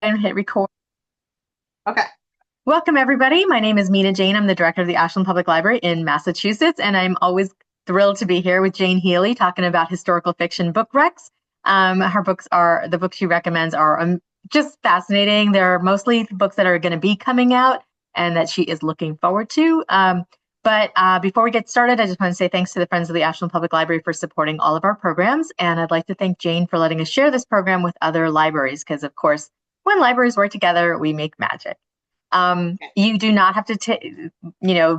And hit record. Okay. Welcome, everybody. My name is Mina Jane. I'm the director of the Ashland Public Library in Massachusetts, and I'm always thrilled to be here with Jane Healey talking about historical fiction book recs. Her books are the books she recommends are just fascinating. They're mostly books that are going to be coming out and that she is looking forward to. But before we get started, I just want to say thanks to the Friends of the Ashland Public Library for supporting all of our programs. And I'd like to thank Jane for letting us share this program with other libraries because, of course, when libraries work together, we make magic. You do not have to,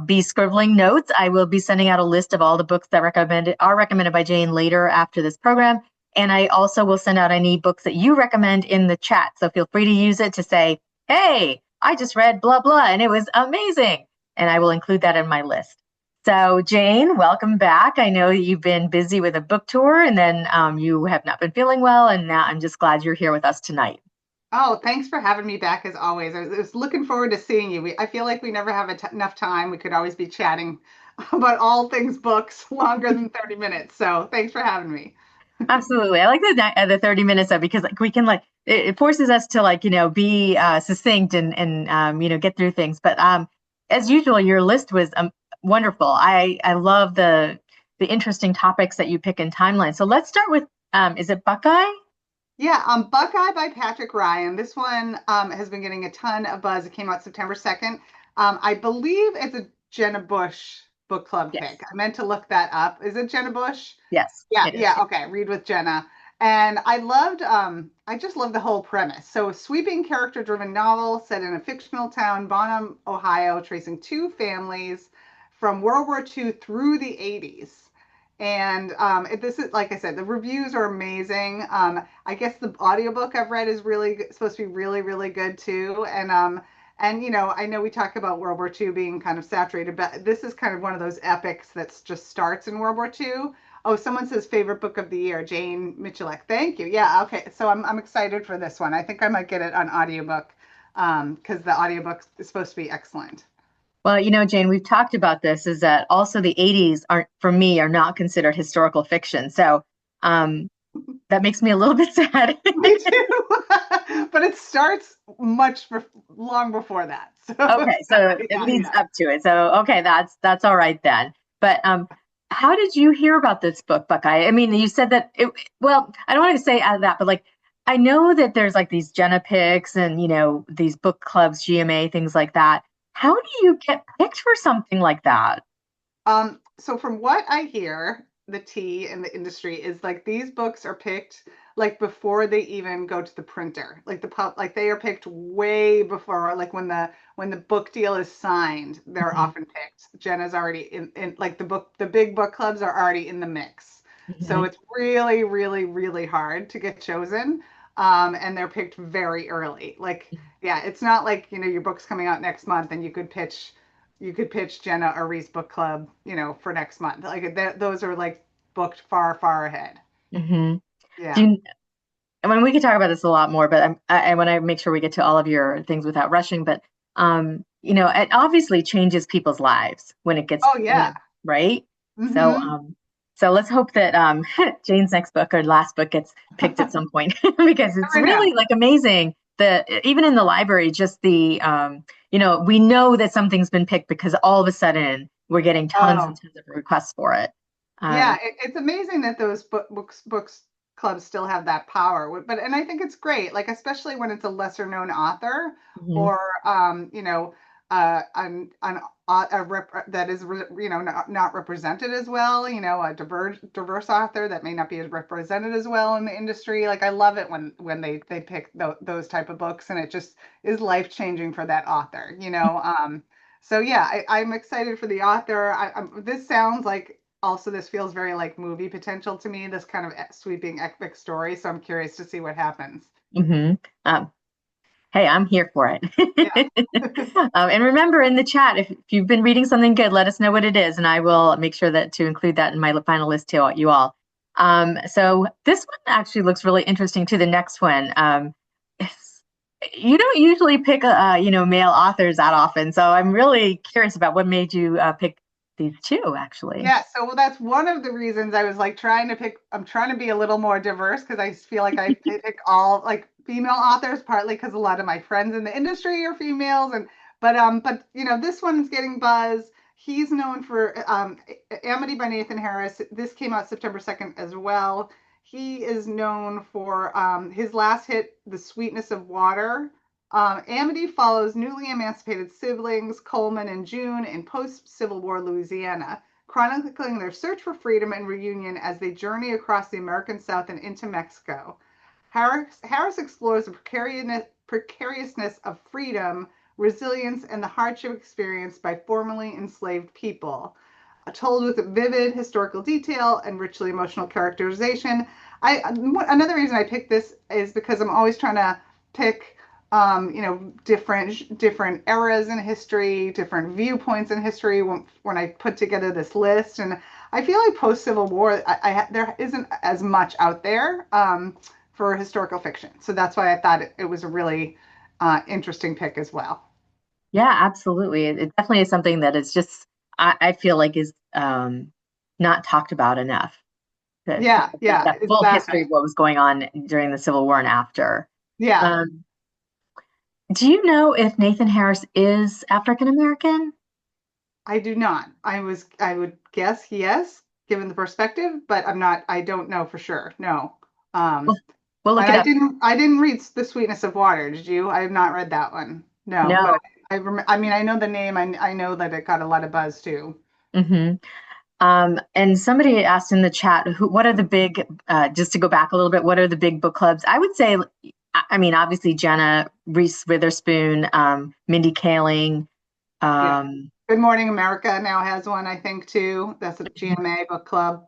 be scribbling notes. I will be sending out a list of all the books that are recommended by Jane later after this program. And I also will send out any books that you recommend in the chat. So feel free to use it to say, hey, I just read blah, blah, and it was amazing. And I will include that in my list. So, Jane, welcome back. I know you've been busy with a book tour and then you have not been feeling well. And now I'm just glad you're here with us tonight. Oh, thanks for having me back as always. I was looking forward to seeing you. I feel like we never have enough time. We could always be chatting about all things books longer than 30 minutes. So thanks for having me. Absolutely. I like the 30 minutes of because like we can like it forces us to like, be succinct and get through things. But as usual, your list was wonderful. I love the interesting topics that you pick in timeline. So let's start with is it Buckeye? Yeah, Buckeye by Patrick Ryan. This one has been getting a ton of buzz. It came out September 2nd. I believe it's a Jenna Bush book club Yes. pick. I meant to look that up. Is it Jenna Bush? Yes, Yeah, it is. yeah, okay. Read with Jenna. And I just loved the whole premise. So, a sweeping character-driven novel set in a fictional town, Bonham, Ohio, tracing two families from World War II through the 80s. And this is, like I said, the reviews are amazing. I guess the audiobook I've read is supposed to be really, really good too. And I know we talk about World War II being kind of saturated, but this is kind of one of those epics that just starts in World War II. Oh, someone says favorite book of the year, Jane Michalek. Thank you. Yeah, okay. So I'm excited for this one. I think I might get it on audiobook because the audiobook is supposed to be excellent. Well, Jane, we've talked about this is that also the 80s aren't for me are not considered historical fiction. So um that makes me a little bit sad. Me too. But it starts long before that. So Okay, so it yeah, leads yeah. up to it. So okay, that's all right then. But how did you hear about this book, Buckeye? I mean, you said that it. Well, I don't want to say out of that, but like I know that there's like these Jenna picks and these book clubs, GMA, things like that. How do you get picked for something like that? So from what I hear, the tea in the industry is like these books are picked like before they even go to the printer. Like they are picked way before, like when the book deal is signed, they're Mhm, often picked. Jenna's already in like the big book clubs are already in the mix. So mhm. it's really, really, really hard to get chosen. And they're picked very early. Like, yeah, it's not like, your book's coming out next month and you could pitch Jenna or Reese book club, for next month. Like those are like booked far, far ahead. Mhm. Do Yeah. you, I mean, we could talk about this a lot more, but I want to make sure we get to all of your things without rushing. But it obviously changes people's lives when it gets, Oh yeah. right? So, Mm-hmm. so let's hope that Jane's next book or last book gets picked at some point because it's Never know. really like amazing that even in the library, just we know that something's been picked because all of a sudden we're getting tons and Oh tons of requests for it. yeah. Um, It's amazing that those books clubs still have that power. And I think it's great, like especially when it's a lesser known author mhm, or that is not represented as well. A diverse author that may not be as represented as well in the industry. Like I love it when they pick those type of books, and it just is life changing for that author. So yeah, I'm excited for the author. This sounds like also this feels very like movie potential to me. This kind of sweeping epic story. So I'm curious to see what happens. mhm. Hey, I'm here for Yeah. it. And remember in the chat, if you've been reading something good, let us know what it is, and I will make sure that to include that in my final list to you all. So this one actually looks really interesting too. The next one, you don't usually pick, male authors that often, so I'm really curious about what made you pick these two, actually. Yeah, so well, that's one of the reasons I was like I'm trying to be a little more diverse because I feel like I pick all like female authors, partly because a lot of my friends in the industry are females, and but this one's getting buzz. He's known for Amity by Nathan Harris. This came out September 2nd as well. He is known for his last hit, The Sweetness of Water. Amity follows newly emancipated siblings Coleman and June in post-Civil War Louisiana, chronicling their search for freedom and reunion as they journey across the American South and into Mexico. Harris explores the precariousness of freedom, resilience, and the hardship experienced by formerly enslaved people. Told with vivid historical detail and richly emotional characterization. Another reason I picked this is because I'm always trying to pick different eras in history, different viewpoints in history when I put together this list. And I feel like post Civil War, there isn't as much out there for historical fiction. So that's why I thought it was a really interesting pick as well. Yeah, absolutely. It definitely is something that is just, I feel like is not talked about enough. To Yeah, get yeah, that full exactly. history of what was going on during the Civil War and after. Yeah, Um, do you know if Nathan Harris is African American? I do not. I would guess yes, given the perspective, but I don't know for sure. No. We'll, Um, we'll look And it up. I didn't read The Sweetness of Water. Did you? I have not read that one. No, but No. I mean, I know the name. I know that it got a lot of buzz too. Hmm. And somebody asked in the chat, what are the big, just to go back a little bit, what are the big book clubs? I would say, I mean, obviously Jenna, Reese Witherspoon, Mindy Kaling. Yeah. Um, Good Morning America now has one, I think, too. That's a GMA book club.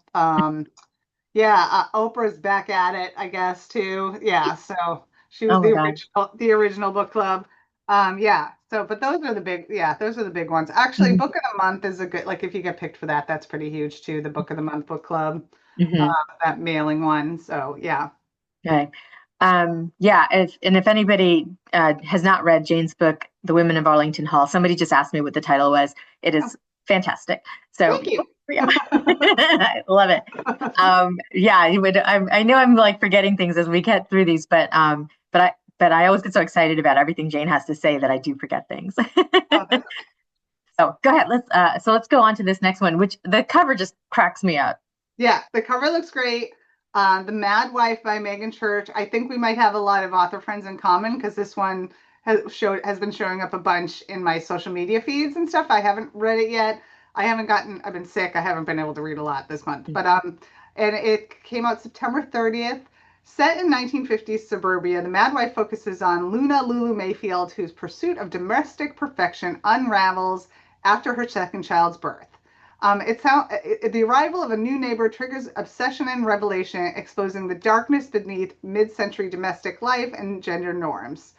Yeah, Oprah's back at it, I guess, too. Yeah, so she was oh my God. the original book club. Yeah. So, but those are the big ones. Actually, Hmm. Book of the Month is a good, like if you get picked for that, that's pretty huge too. The Book of the Month book club, Hmm. that mailing one. So, yeah. Okay. Yeah, if anybody has not read Jane's book, The Women of Arlington Hall, somebody just asked me what the title was. It Oh, is fantastic. So thank you. yeah, I love it. Yeah, you would. I know I'm like forgetting things as we get through these, but I always get so excited about everything Jane has to say that I do forget things. Oh, that's So go ahead. Let's go on to this next one, which the cover just cracks me up. Yeah, the cover looks great. The Mad Wife by Megan Church. I think we might have a lot of author friends in common because this one has been showing up a bunch in my social media feeds and stuff. I haven't read it yet. I've been sick. I haven't been able to read a lot this month. And it came out September 30th. Set in 1950s suburbia, The Mad Wife focuses on Luna Lulu Mayfield, whose pursuit of domestic perfection unravels after her second child's birth. The arrival of a new neighbor triggers obsession and revelation, exposing the darkness beneath mid-century domestic life and gender norms.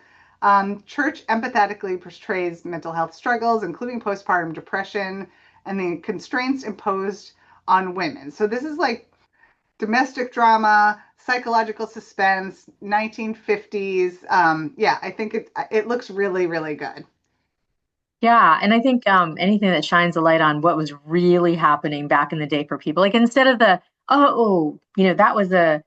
Church empathetically portrays mental health struggles, including postpartum depression and the constraints imposed on women. So this is like domestic drama, psychological suspense, 1950s. Yeah, I think it looks really, really good. Yeah, and I think anything that shines a light on what was really happening back in the day for people, like instead of the that was I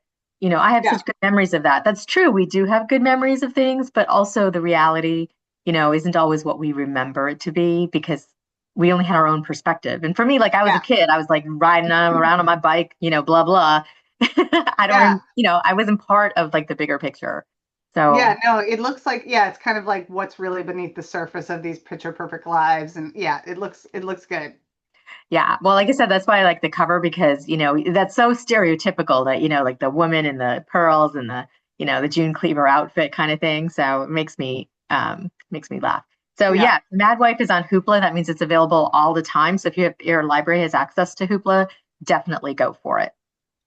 have Yeah, such good memories of that. That's true. We do have good memories of things, but also the reality, isn't always what we remember it to be because we only had our own perspective. And for me, like I was a yeah, kid, I was like riding around on my bike, blah blah. I don't, yeah. I wasn't part of like the bigger picture. So Yeah, no, it looks like yeah, it's kind of like what's really beneath the surface of these picture perfect lives, and yeah, it looks good. yeah, well, like I said, that's why I like the cover because, that's so stereotypical that, like the woman in the pearls and the June Cleaver outfit kind of thing. So it makes me laugh. So Yeah. yeah, Mad Wife is on Hoopla. That means it's available all the time. So if your library has access to Hoopla, definitely go for it.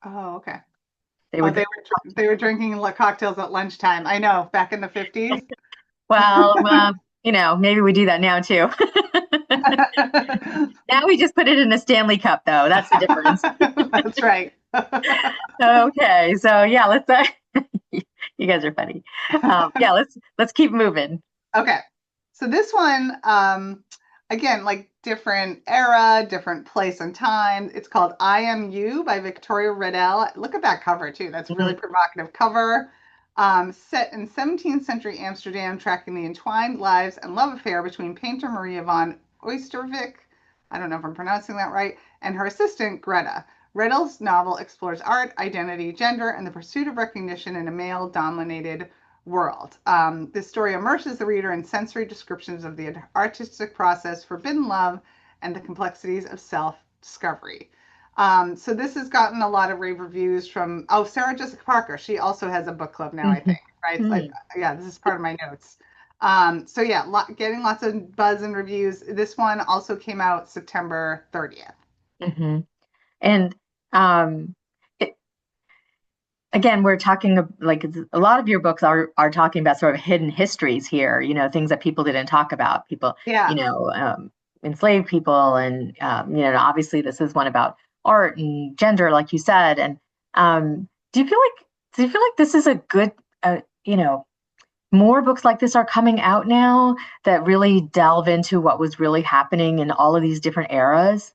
Oh, okay. They Oh, would, they were drinking cocktails at lunchtime. I know, back in the 50s. well, maybe we do that now too. Now we just put it in a Stanley Cup, though. That's the difference. That's right. Okay, so yeah, let's. You guys are funny. Yeah, let's keep moving. Okay. So this one, again, like different era, different place and time. It's called I Am You by Victoria Riddell. Look at that cover too. That's really Mhm. provocative cover. set in 17th century Amsterdam, tracking the entwined lives and love affair between painter Maria von Oystervik, I don't know if I'm pronouncing that right, and her assistant Greta. Riddle's novel explores art, identity, gender, and the pursuit of recognition in a male dominated world. This story immerses the reader in sensory descriptions of the artistic process, forbidden love, and the complexities of self discovery. So this has gotten a lot of rave reviews from Sarah Jessica Parker. She also has a book club now, I think. Right? Mm-hmm. Yeah, this is part of my notes. So yeah, getting lots of buzz and reviews. This one also came out September 30th. Mm-hmm. And um, it, again, we're talking like a lot of your books are talking about sort of hidden histories here, things that people didn't talk about, people, Yeah. enslaved people, and obviously this is one about art and gender, like you said. And do you feel like this is a good, more books like this are coming out now that really delve into what was really happening in all of these different eras?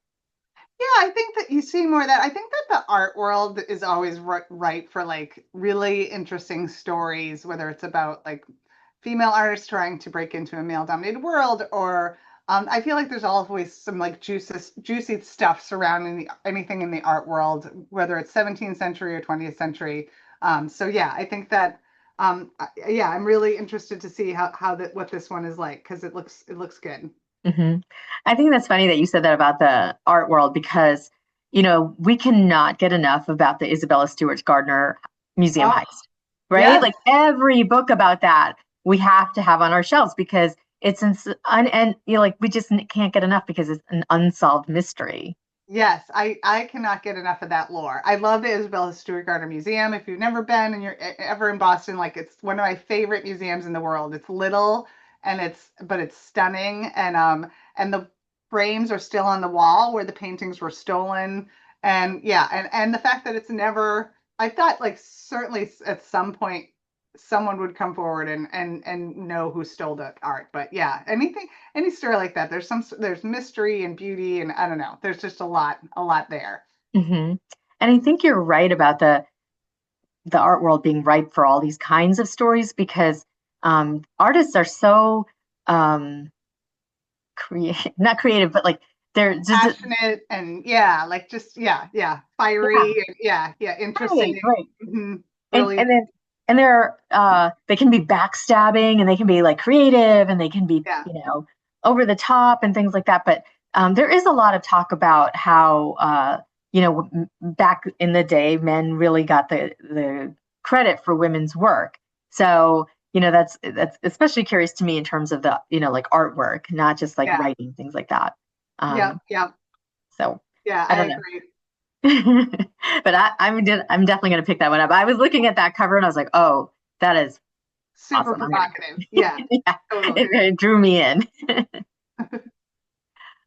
Yeah, I think that you see more of that. I think that the art world is always right for like really interesting stories, whether it's about like female artists trying to break into a male dominated world, or I feel like there's always some like juicy stuff surrounding anything in the art world, whether it's 17th century or 20th century. So yeah, I think that yeah, I'm really interested to see how that what this one is like because it looks good. Hmm. I think that's funny that you said that about the art world because, we cannot get enough about the Isabella Stewart Gardner museum Oh, heist, right? yes. Like every book about that we have to have on our shelves because and like we just can't get enough because it's an unsolved mystery. Yes, I cannot get enough of that lore. I love the Isabella Stewart Gardner Museum. If you've never been and you're ever in Boston, like it's one of my favorite museums in the world. It's little and it's stunning and the frames are still on the wall where the paintings were stolen. And yeah, and the fact that it's never I thought like certainly at some point someone would come forward and know who stole the art. But yeah, any story like that there's mystery and beauty and I don't know there's just a lot there. Hmm. And I think you're right about the art world being ripe for all these kinds of stories because artists are so um, not creative, but like they're just Passionate and yeah like just yeah fiery yeah, and yeah interested right, right. in and really and then and they can be backstabbing and they can be like creative and they can be yeah over the top and things like that, but there is a lot of talk about how back in the day men really got the credit for women's work. So that's especially curious to me in terms of the like artwork, not just like yeah writing things like that. yeah um yeah so yeah I I don't know. agree. But I'm definitely gonna pick that one up. I was looking at that cover and I was like, oh, that is Super awesome. I'm gonna provocative, yeah, yeah, totally. it drew me in.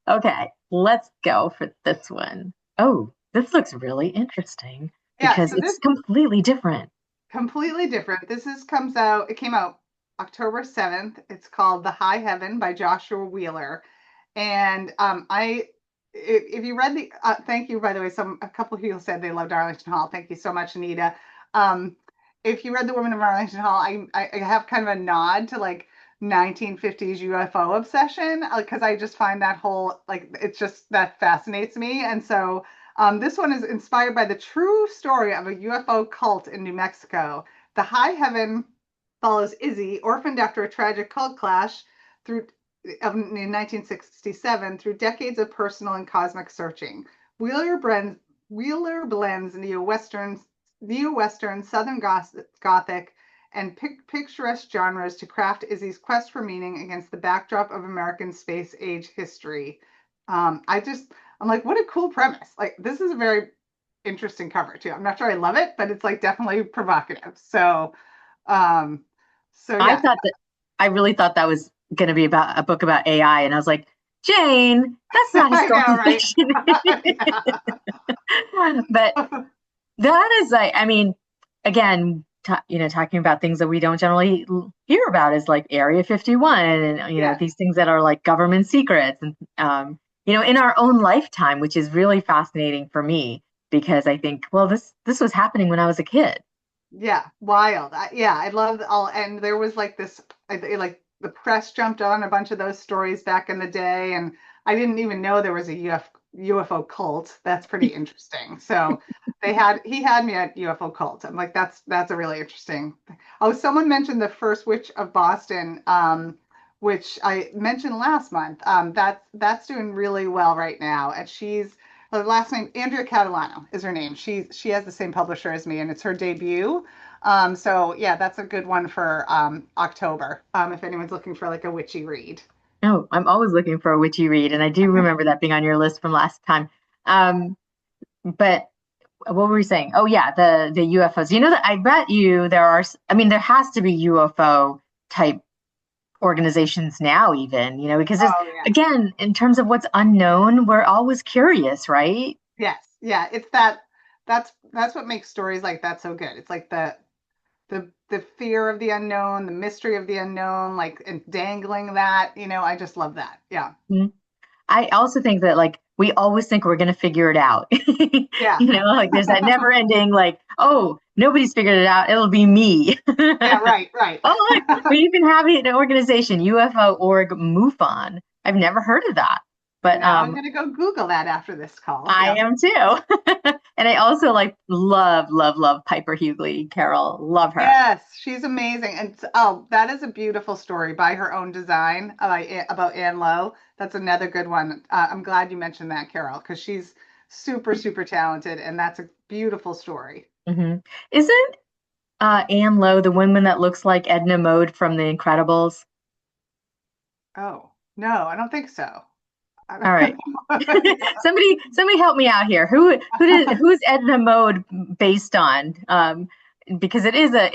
Okay, let's go for this one. Oh, this looks really interesting Yeah, because so it's this completely different. completely different. It came out October 7th. It's called The High Heaven by Joshua Wheeler. And if you read thank you, by the way, a couple of people said they loved Arlington Hall. Thank you so much, Anita. Um, if you read The Women of Arlington Hall, I have kind of a nod to like 1950s UFO obsession because I just find that whole, like, it's just that fascinates me. And so this one is inspired by the true story of a UFO cult in New Mexico. The High Heaven follows Izzy, orphaned after a tragic cult clash through in 1967 through decades of personal and cosmic searching. Wheeler blends, Wheeler blends neo-western, southern gothic, and picturesque genres to craft Izzy's quest for meaning against the backdrop of American space age history. I'm like, what a cool premise. Like, this is a very interesting cover too. I'm not sure I love it, but it's like definitely provocative. Um, so I yeah, thought that I really thought that was going to be about a book about AI, and I was like, Jane, that's not I know, historical right? fiction. But Yeah. that is like, I mean, again, talking about things that we don't generally hear about is like Area 51 and, Yes. these things that are like government secrets and, in our own lifetime, which is really fascinating for me because I think, well, this was happening when I was a kid. Yeah, wild. Yeah, I love all, and there was like this, like the press jumped on a bunch of those stories back in the day, and I didn't even know there was a UFO cult. That's pretty interesting. So he had me at UFO cult. I'm like, that's a really interesting. Oh, someone mentioned the first witch of Boston, which I mentioned last month. That's doing really well right now, and her last name Andrea Catalano is her name. She has the same publisher as me, and it's her debut. So yeah, that's a good one for October. If anyone's looking for like a witchy read. Oh, I'm always looking for a witchy read, and I do remember that being on your list from last time. Um, but what were we saying? Oh yeah, the UFOs. You know that I bet you there are. I mean, there has to be UFO type organizations now, even because there's Oh yeah. again in terms of what's unknown, we're always curious, right? Yes. Yeah. It's that's what makes stories like that so good. It's like the fear of the unknown, the mystery of the unknown, like and dangling that. I just love that. Yeah. Mhm. I also think that like we always think we're going to figure it out. Yeah. Like there's that never ending, like, oh, nobody's figured it out. It'll be me. Yeah. Right. Right. Oh, look, we even have an organization, UFO org MUFON. I've never heard of that, but Now I'm gonna go Google that after this call. I Yeah. am too. And I also like love, love, love Piper Hughley, Carol. Love her. Yes, she's amazing. And oh, that is a beautiful story by her own design about Anne Lowe. That's another good one. I'm glad you mentioned that, Carol, because she's super, super talented, and that's a beautiful story. Hmm. Isn't Anne Lowe the woman that looks like Edna Mode from The Incredibles? Oh, no, I don't think so. All I right. don't know. Somebody help me out here. Who's Edna Mode based on? Because it is a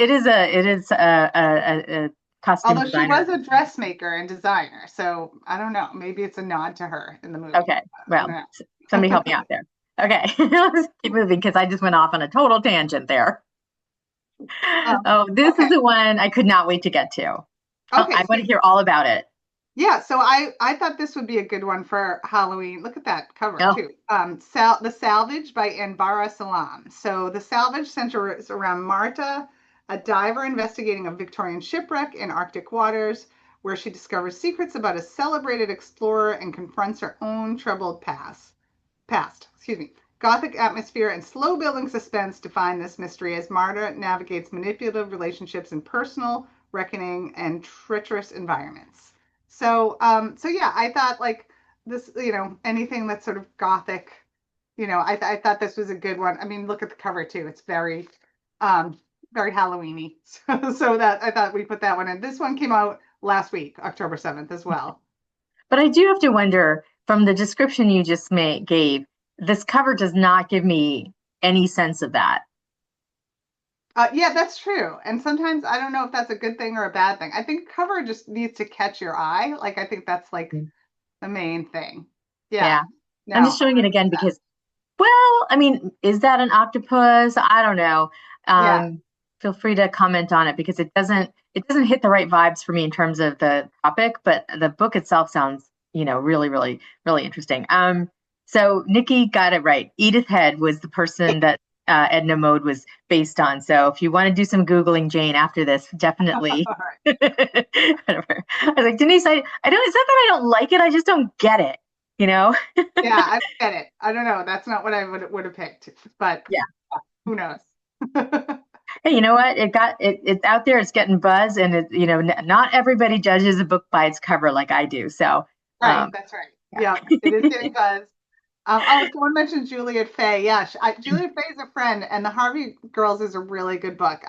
costume Although she designer. was a dressmaker and designer, so I don't know. Maybe it's a nod to her in the movie. Okay. I Well, somebody help me out there. Okay. Let's keep moving because I just went off on a total tangent there. Oh, this is Okay, the one I could not wait to get to. okay. I want to hear all about it. Yeah, so I thought this would be a good one for Halloween. Look at that cover Oh, too. The Salvage by Anbara Salam. So The Salvage centers around Marta, a diver investigating a Victorian shipwreck in Arctic waters, where she discovers secrets about a celebrated explorer and confronts her own troubled past. Excuse me. Gothic atmosphere and slow building suspense define this mystery as Marta navigates manipulative relationships in personal reckoning and treacherous environments. So yeah, I thought like this, anything that's sort of gothic, I thought this was a good one. I mean, look at the cover too. It's um, very Halloweeny. So that I thought we put that one in. This one came out last week, October 7th as well. but I do have to wonder from the description you just gave, this cover does not give me any sense of that. Yeah, that's true. And sometimes I don't know if that's a good thing or a bad thing. I think cover just needs to catch your eye. Like I think that's like the main thing. Yeah. Yeah. I'm No, just showing it again because, well, I mean, is that an octopus? I don't know. yeah. Feel free to comment on it because it doesn't hit the right vibes for me in terms of the topic, but the book itself sounds, really, really, really interesting. So Nikki got it right. Edith Head was the person that Edna Mode was based on. So if you want to do some Googling, Jane, after this, definitely. All right. Whatever. I was like, Denise, I don't, it's not that I don't like it, I just don't get it, you know? Yeah, I get it. I don't know. That's not what I would have picked, but Yeah. who knows? Hey, you know what? It's out there, it's getting buzz, and not everybody judges a book by its cover like I do. So, Right, um, that's right. Yeah, it is yeah. getting buzz. Someone mentioned Juliet Fay. Yeah, Juliet Fay is a friend, and the Harvey Girls is a really good book.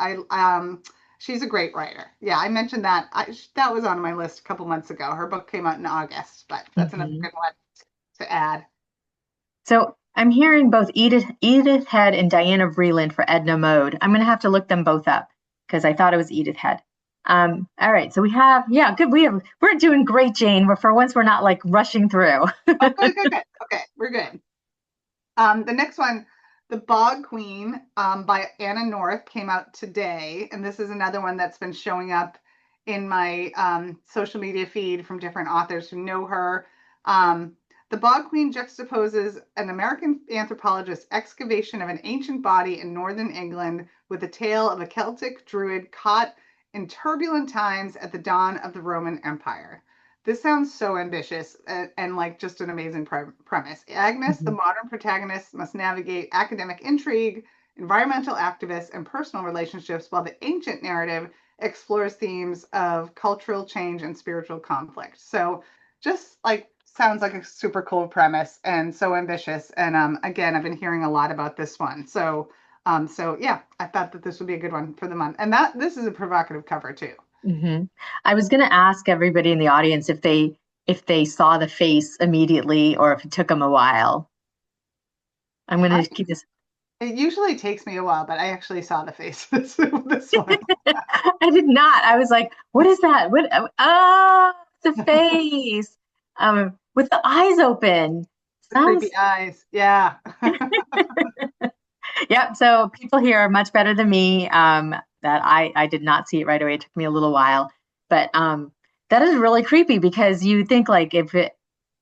She's a great writer. Yeah, I mentioned that. That was on my list a couple months ago. Her book came out in August, but that's another Mhm. good one to add. So I'm hearing both Edith Head and Diana Vreeland for Edna Mode. I'm gonna have to look them both up because I thought it was Edith Head. All right, so we have, yeah, good. We're doing great, Jane. For once we're not like rushing through. Oh, good, good, good. Okay, we're good. The next one, The Bog Queen by Anna North, came out today. And this is another one that's been showing up in my social media feed from different authors who know her. Um, The Bog Queen juxtaposes an American anthropologist's excavation of an ancient body in northern England with the tale of a Celtic druid caught in turbulent times at the dawn of the Roman Empire. This sounds so ambitious and like just an amazing premise. Agnes, the Mhm. modern protagonist, must navigate academic intrigue, environmental activists, and personal relationships, while the ancient narrative explores themes of cultural change and spiritual conflict. So just like sounds like a super cool premise and so ambitious. And again, I've been hearing a lot about this one. So yeah, I thought that this would be a good one for the month. And that this is a provocative cover too. Mhm. I was going to ask everybody in the audience if they saw the face immediately or if it took them a while. I'm going I to keep this. It usually takes me a while, but I actually saw the face this one. I did not. I was like, what is that? What? Oh, it's a face. With the eyes open. The creepy Sounds. eyes. Yeah. Yep. So people here are much better than me. That I did not see it right away. It took me a little while, but that is really creepy because you think like if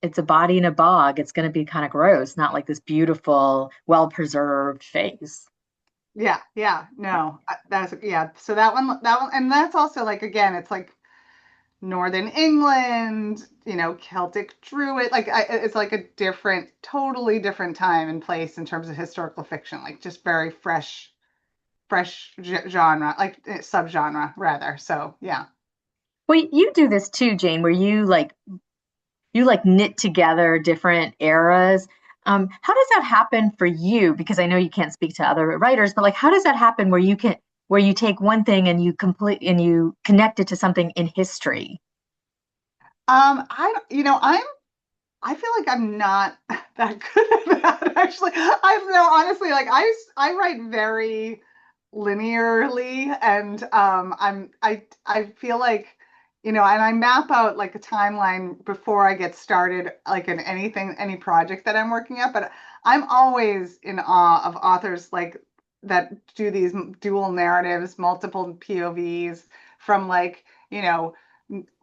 it's a body in a bog, it's going to be kind of gross, not like this beautiful, well preserved face. Yeah, yeah, no, that's yeah. So that one, and that's also like again, it's like Northern England, Celtic Druid. Like it's like a different, totally different time and place in terms of historical fiction. Like just very fresh genre, like subgenre rather. So yeah. Well, you do this too, Jane, where you like knit together different eras. How does that happen for you? Because I know you can't speak to other writers, but like, how does that happen where you take one thing and you connect it to something in history? I feel like I'm not that good at that actually. I know honestly, like I write very linearly, and I feel like and I map out like a timeline before I get started, like in any project that I'm working at. But I'm always in awe of authors like that do these dual narratives, multiple POVs from like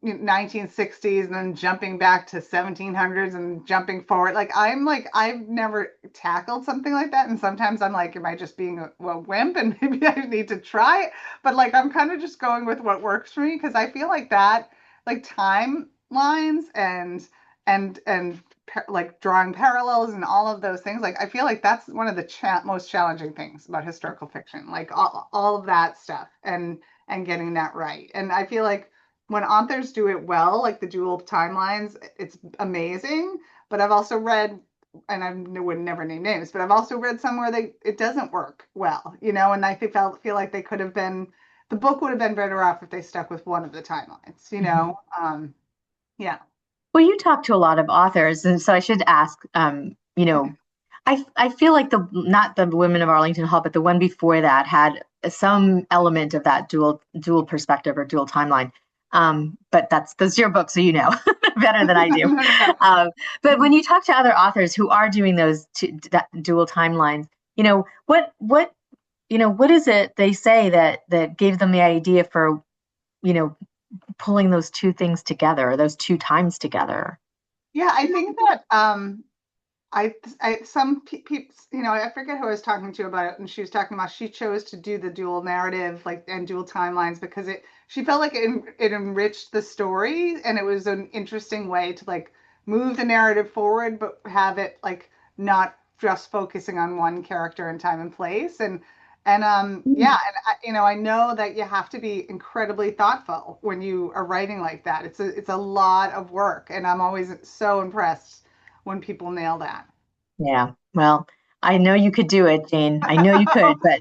1960s and then jumping back to 1700s and jumping forward. Like I've never tackled something like that, and sometimes I'm like, am I just being a wimp and maybe I need to try it? But like I'm kind of just going with what works for me because I feel like that, like timelines and like drawing parallels and all of those things, like I feel like that's one of the most challenging things about historical fiction, like all of that stuff and getting that right. And I feel like when authors do it well, like the dual timelines, it's amazing. But I've also read, and I would never name names, but I've also read somewhere it doesn't work well, and I feel like they could have been, the book would have been better off if they stuck with one of the timelines. Mhm. Yeah. Well, you talk to a lot of authors, and so I should ask, I feel like the not the Women of Arlington Hall, but the one before that had some element of that dual perspective or dual timeline. But that's your book, so you know better than I do. No, no, no. But when you talk to other authors who are doing that dual timelines, what is it they say that gave them the idea for you know pulling those two things together, those two times together? Yeah, I think that I some people, I forget who I was talking to about it, and she was talking about she chose to do the dual narrative, like and dual timelines, because she felt like it enriched the story, and it was an interesting way to like move the narrative forward, but have it like not just focusing on one character in time and place, and yeah, Mm. and I know that you have to be incredibly thoughtful when you are writing like that. It's a lot of work, and I'm always so impressed when people nail that. Yeah. Well, I know you could do it, Jane. I know you could, but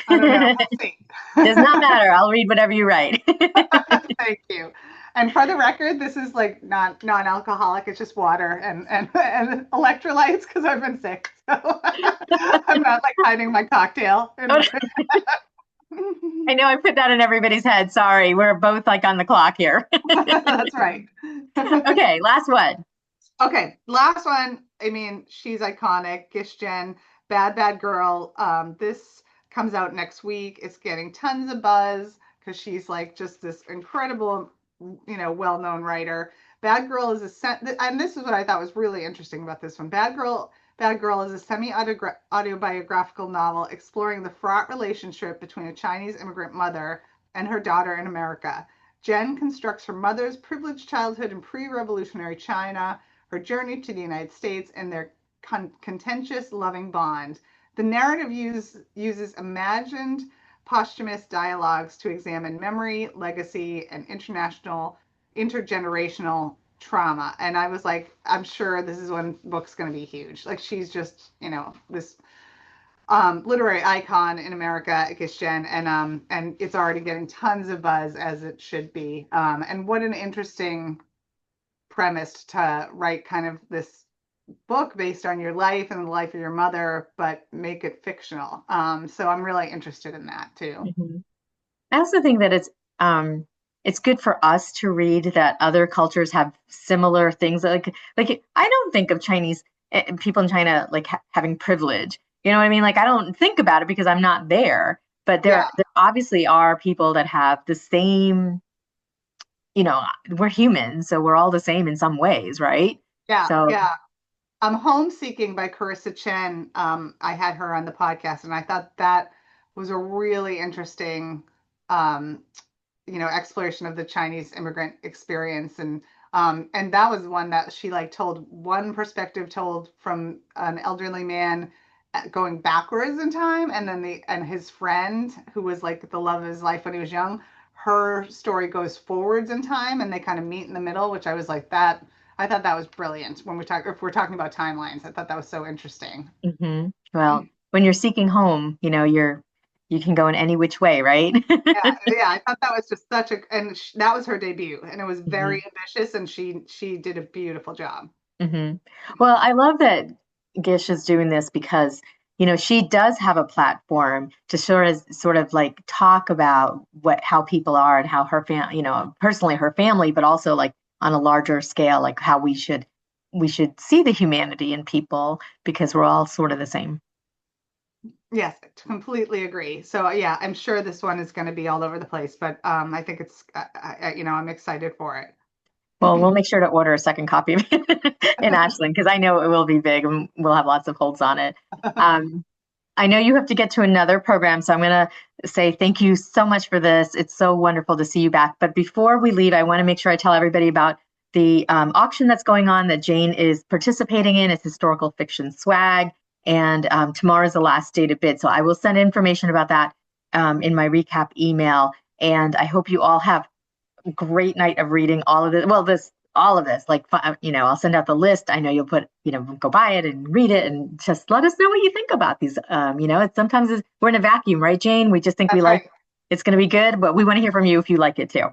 I don't know. We'll see. does not matter. I'll read whatever you write. Thank you. And for the record, this is like not non-alcoholic. It's just water and electrolytes because I've been sick. So I'm not like hiding my cocktail. I know I put that in everybody's head. Sorry. We're both like on the clock here. That's right. Okay, last one. Okay, last one. I mean, she's iconic. Gishjen, Bad Bad Girl. This comes out next week. It's getting tons of buzz because she's like just this incredible. well-known writer. Bad Girl is and this is what I thought was really interesting about this one. Bad Girl is a semi-autobiographical novel exploring the fraught relationship between a Chinese immigrant mother and her daughter in America. Jen constructs her mother's privileged childhood in pre-revolutionary China, her journey to the United States, and their contentious, loving bond. The narrative uses imagined posthumous dialogues to examine memory, legacy, and intergenerational trauma. And I was like, I'm sure this is one book's going to be huge. Like she's just, this literary icon in America, Jen, and it's already getting tons of buzz as it should be. And what an interesting premise to write kind of this book based on your life and the life of your mother, but make it fictional. So I'm really interested in that too. Mhm. I also think that it's good for us to read that other cultures have similar things. Like I don't think of Chinese people in China like having privilege. You know what I mean? Like I don't think about it because I'm not there. But Yeah, there obviously are people that have the same, we're humans, so we're all the same in some ways, right? yeah, So, yeah. Homeseeking by Carissa Chen. I had her on the podcast, and I thought that was a really interesting um, exploration of the Chinese immigrant experience, and that was one that she like told one perspective told from an elderly man going backwards in time, and then the and his friend who was like the love of his life when he was young, her story goes forwards in time, and they kind of meet in the middle, which I was like that. I thought that was brilliant when we talk if we're talking about timelines. I thought that was so interesting. well, when you're seeking home, you can go in any which way, right? Yeah, yeah, I thought that was just such a, and that was her debut, and it was hmm very ambitious, and she did a beautiful job. hmm Well, I love that Gish is doing this because, she does have a platform to sort of like talk about how people are and how her family, personally her family, but also like on a larger scale, like how we should see the humanity in people because we're all sort of the same. Yes, completely agree. So yeah, I'm sure this one is going to be all over the place, but I think it's, I'm excited for Well, it. we'll make sure to order a second copy of it in Ashland because I know it will be big and we'll have lots of holds on it. Um, I know you have to get to another program, so I'm going to say thank you so much for this. It's so wonderful to see you back. But before we leave, I want to make sure I tell everybody about the auction that's going on that Jane is participating in. It's historical fiction swag, and tomorrow's the last day to bid. So I will send information about that in my recap email. And I hope you all have great night of reading all of it. Well, all of this, like, I'll send out the list. I know you'll go buy it and read it and just let us know what you think about these. We're in a vacuum, right, Jane? We just think we That's like right. it's going to be good, but we want to hear from you if you like it too.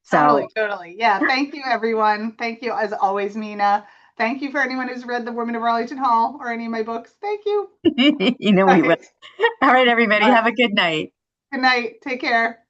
So, Totally, totally. Yeah. Thank you, everyone. Thank you, as always, Mina. Thank you for anyone who's read The Women of Arlington Hall or any of my books. Thank you. All we will. right. All right, everybody, All right. have a good night. Good night. Take care.